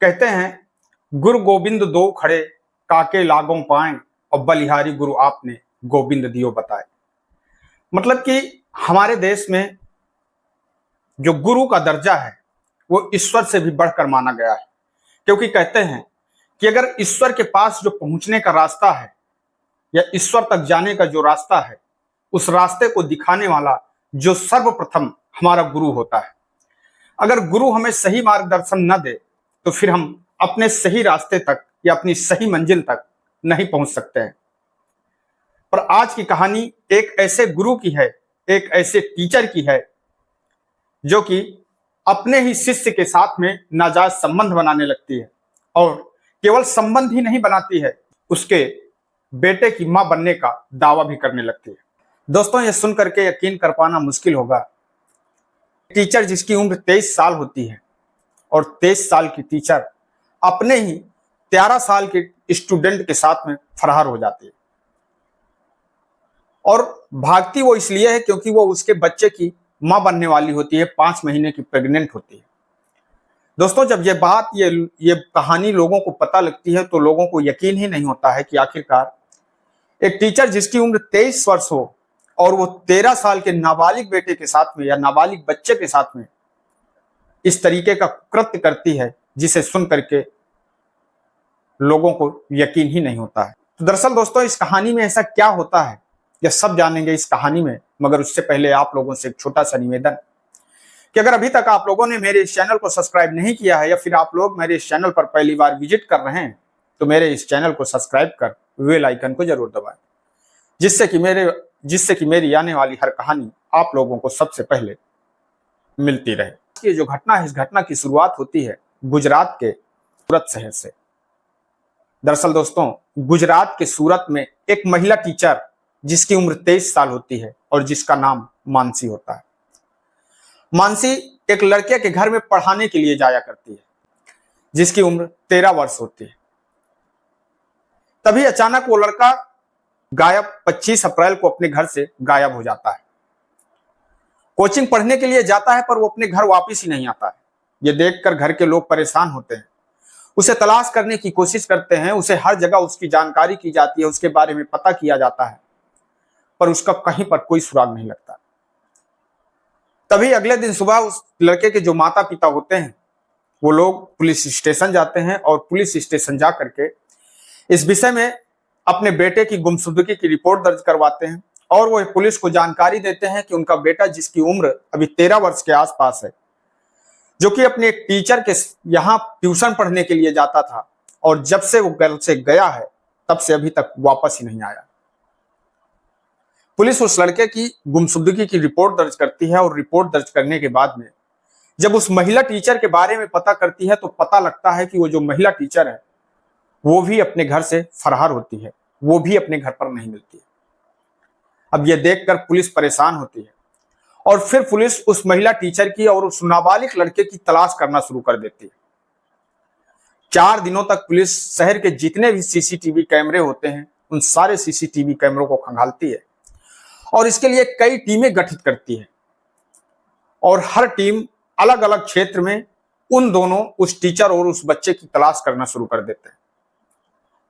कहते हैं गुरु गोविंद दो खड़े काके लागों पाए और बलिहारी गुरु आपने गोविंद दियो बताए। मतलब कि हमारे देश में जो गुरु का दर्जा है वो ईश्वर से भी बढ़कर माना गया है, क्योंकि कहते हैं कि अगर ईश्वर के पास जो पहुंचने का रास्ता है या ईश्वर तक जाने का जो रास्ता है, उस रास्ते को दिखाने वाला जो सर्वप्रथम हमारा गुरु होता है। अगर गुरु हमें सही मार्गदर्शन न दे तो फिर हम अपने सही रास्ते तक या अपनी सही मंजिल तक नहीं पहुंच सकते हैं। पर आज की कहानी एक ऐसे गुरु की है, एक ऐसे टीचर की है जो कि अपने ही शिष्य के साथ में नाजायज संबंध बनाने लगती है, और केवल संबंध ही नहीं बनाती है, उसके बेटे की मां बनने का दावा भी करने लगती है। दोस्तों, यह सुनकर के यकीन कर पाना मुश्किल होगा, टीचर जिसकी उम्र 23 साल होती है और 23 साल की टीचर अपने ही 13 साल के स्टूडेंट के साथ में फरार हो जाती है। और भागती वो इसलिए है क्योंकि वो उसके बच्चे की मां बनने वाली होती है, 5 महीने की प्रेग्नेंट होती है। दोस्तों, जब ये कहानी लोगों को पता लगती है तो लोगों को यकीन ही नहीं होता है कि आखिरकार एक टीचर जिसकी उम्र 23 वर्ष हो और वो 13 साल के नाबालिग बेटे के साथ में या नाबालिग बच्चे के साथ में इस तरीके का कृत्य करती है, जिसे सुन करके लोगों को यकीन ही नहीं होता है। तो दरअसल दोस्तों, इस कहानी में ऐसा क्या होता है यह सब जानेंगे इस कहानी में, मगर उससे पहले आप लोगों से एक छोटा सा निवेदन कि अगर अभी तक आप लोगों ने मेरे इस चैनल को सब्सक्राइब नहीं किया है या फिर आप लोग मेरे इस चैनल पर पहली बार विजिट कर रहे हैं तो मेरे इस चैनल को सब्सक्राइब कर बेल आइकन को जरूर दबाएं, जिससे कि मेरी आने वाली हर कहानी आप लोगों को सबसे पहले मिलती रहे। ये जो घटना है, इस घटना की शुरुआत होती है गुजरात के सूरत शहर से। दरअसल दोस्तों, गुजरात के सूरत में एक महिला टीचर जिसकी उम्र 23 साल होती है और जिसका नाम मानसी होता है। मानसी एक लड़के के घर में पढ़ाने के लिए जाया करती है जिसकी उम्र 13 वर्ष होती है। तभी अचानक वो लड़का गायब 25 अप्रैल को अपने घर से गायब हो जाता है। कोचिंग पढ़ने के लिए जाता है पर वो अपने घर वापस ही नहीं आता है। ये देखकर घर के लोग परेशान होते हैं, उसे तलाश करने की कोशिश करते हैं, उसे हर जगह उसकी जानकारी की जाती है, उसके बारे में पता किया जाता है, पर उसका कहीं पर कोई सुराग नहीं लगता। तभी अगले दिन सुबह उस लड़के के जो माता पिता होते हैं वो लोग पुलिस स्टेशन जाते हैं और पुलिस स्टेशन जा करके इस विषय में अपने बेटे की गुमशुदगी की रिपोर्ट दर्ज करवाते हैं और वो पुलिस को जानकारी देते हैं कि उनका बेटा, जिसकी उम्र अभी 13 वर्ष के आसपास है, जो कि अपने एक टीचर के यहाँ ट्यूशन पढ़ने के लिए जाता था और जब से वो घर से गया है तब से अभी तक वापस ही नहीं आया। पुलिस उस लड़के की गुमशुदगी की रिपोर्ट दर्ज करती है और रिपोर्ट दर्ज करने के बाद में जब उस महिला टीचर के बारे में पता करती है तो पता लगता है कि वो जो महिला टीचर है वो भी अपने घर से फरार होती है, वो भी अपने घर पर नहीं मिलती है। अब ये देखकर पुलिस परेशान होती है और फिर पुलिस उस महिला टीचर की और उस नाबालिग लड़के की तलाश करना शुरू कर देती है। 4 दिनों तक पुलिस शहर के जितने भी सीसीटीवी कैमरे होते हैं उन सारे सीसीटीवी कैमरों को खंगालती है और इसके लिए कई टीमें गठित करती है और हर टीम अलग अलग क्षेत्र में उन दोनों, उस टीचर और उस बच्चे की तलाश करना शुरू कर देते हैं।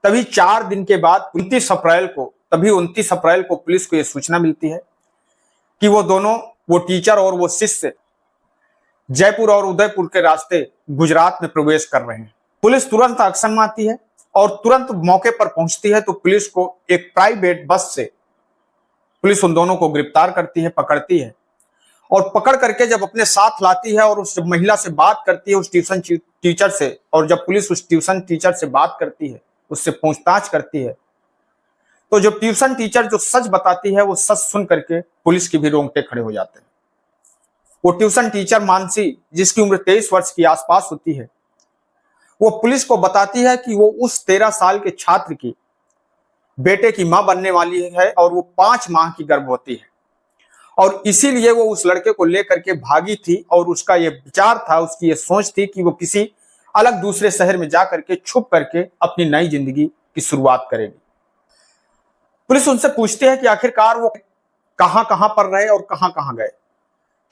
तभी 4 दिन के बाद 29 अप्रैल को पुलिस को यह सूचना मिलती है कि वो दोनों, वो टीचर और वो शिष्य जयपुर और उदयपुर के रास्ते गुजरात में प्रवेश कर रहे हैं। पुलिस तुरंत एक्शन में आती है और तुरंत मौके पर पहुंचती है तो पुलिस को एक प्राइवेट बस से पुलिस उन दोनों को गिरफ्तार करती है, पकड़ती है और पकड़ करके जब अपने साथ लाती है और उस महिला से बात करती है, उस ट्यूशन टीचर से, और जब पुलिस उस ट्यूशन टीचर से बात करती है, उससे पूछताछ करती है, तो जो ट्यूशन टीचर जो सच बताती है वो सच सुन करके पुलिस की भी रोंगटे खड़े हो जाते हैं। वो ट्यूशन टीचर मानसी, जिसकी उम्र 23 वर्ष के आसपास होती है, वो पुलिस को बताती है कि वो उस 13 साल के छात्र की बेटे की मां बनने वाली है और वो 5 माह की गर्भवती है और इसीलिए वो उस लड़के को लेकर के भागी थी और उसका ये विचार था, उसकी ये सोच थी कि वो किसी अलग दूसरे शहर में जाकर के छुप करके अपनी नई जिंदगी की शुरुआत करेगी। पुलिस उनसे पूछती है कि आखिरकार वो कहां कहां पर रहे और कहां कहां गए।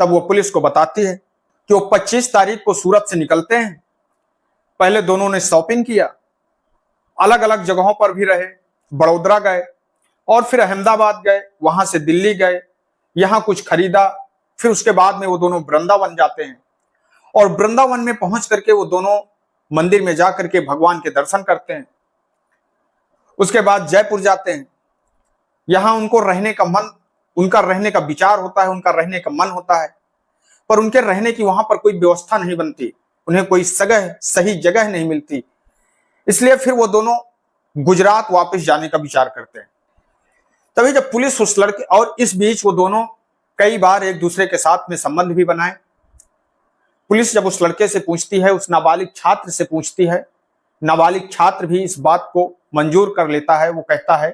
तब वो पुलिस को बताती है कि वो 25 तारीख को सूरत से निकलते हैं पहले दोनों ने शॉपिंग किया, अलग अलग जगहों पर भी रहे, बड़ौदा गए और फिर अहमदाबाद गए, वहां से दिल्ली गए, यहां कुछ खरीदा, फिर उसके बाद में वो दोनों वृंदावन जाते हैं और वृंदावन में पहुंच करके वो दोनों मंदिर में जाकर के भगवान के दर्शन करते हैं। उसके बाद जयपुर जाते हैं, यहां उनको रहने का मन, उनका रहने का विचार होता है, उनका रहने का मन होता है, पर उनके रहने की वहां पर कोई व्यवस्था नहीं बनती, उन्हें कोई सही जगह नहीं मिलती, इसलिए फिर वो दोनों गुजरात वापस जाने का विचार करते हैं। तभी जब पुलिस उस लड़के, और इस बीच वो दोनों कई बार एक दूसरे के साथ में संबंध भी बनाए। पुलिस जब उस लड़के से पूछती है, उस नाबालिग छात्र से पूछती है, नाबालिग छात्र भी इस बात को मंजूर कर लेता है। वो कहता है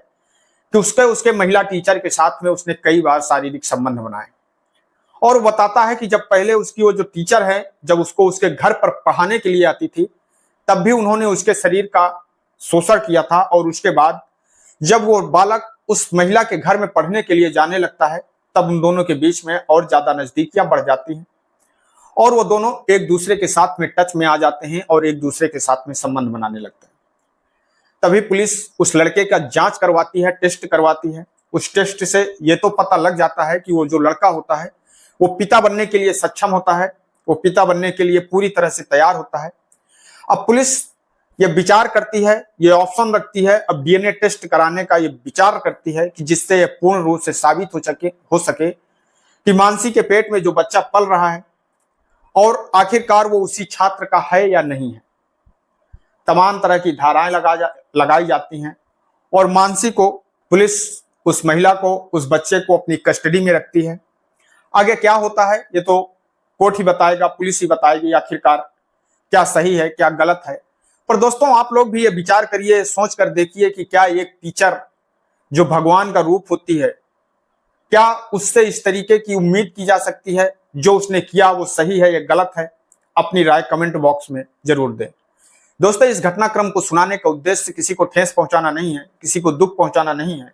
कि उसके महिला टीचर के साथ में उसने कई बार शारीरिक संबंध बनाए और वो बताता है कि जब पहले उसकी वो जो टीचर है, जब उसको उसके घर पर पढ़ाने के लिए आती थी, तब भी उन्होंने उसके शरीर का शोषण किया था और उसके बाद जब वो बालक उस महिला के घर में पढ़ने के लिए जाने लगता है, तब उन दोनों के बीच में और ज्यादा नजदीकियां बढ़ जाती हैं और वो दोनों एक दूसरे के साथ में टच में आ जाते हैं और एक दूसरे के साथ में संबंध बनाने लगते हैं। तभी पुलिस उस लड़के का जांच करवाती है, टेस्ट करवाती है। उस टेस्ट से ये तो पता लग जाता है कि वो जो लड़का होता है वो पिता बनने के लिए सक्षम होता है, वो पिता बनने के लिए पूरी तरह से तैयार होता है। अब पुलिस ये विचार करती है, ये ऑप्शन रखती है, अब डीएनए टेस्ट कराने का ये विचार करती है कि जिससे ये पूर्ण रूप से साबित हो सके कि मानसी के पेट में जो बच्चा पल रहा है और आखिरकार वो उसी छात्र का है या नहीं है। तमाम तरह की धाराएं लगाई जाती हैं और मानसी को पुलिस उस महिला को, उस बच्चे को अपनी कस्टडी में रखती है। आगे क्या होता है ये तो कोर्ट ही बताएगा, पुलिस ही बताएगी आखिरकार क्या सही है क्या गलत है। पर दोस्तों आप लोग भी ये विचार करिए, सोच कर देखिए कि क्या एक टीचर जो भगवान का रूप होती है, क्या उससे इस तरीके की उम्मीद की जा सकती है? जो उसने किया वो सही है या गलत है? अपनी राय कमेंट बॉक्स में जरूर दें। दोस्तों इस घटनाक्रम को सुनाने का उद्देश्य किसी को ठेस पहुंचाना नहीं है, किसी को दुख पहुंचाना नहीं है,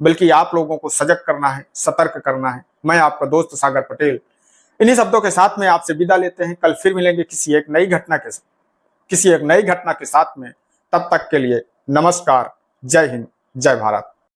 बल्कि आप लोगों को सजग करना है, सतर्क करना है। मैं आपका दोस्त सागर पटेल इन्हीं शब्दों के साथ में आपसे विदा लेते हैं। कल फिर मिलेंगे किसी एक नई घटना के साथ में। तब तक के लिए नमस्कार, जय हिंद, जय भारत।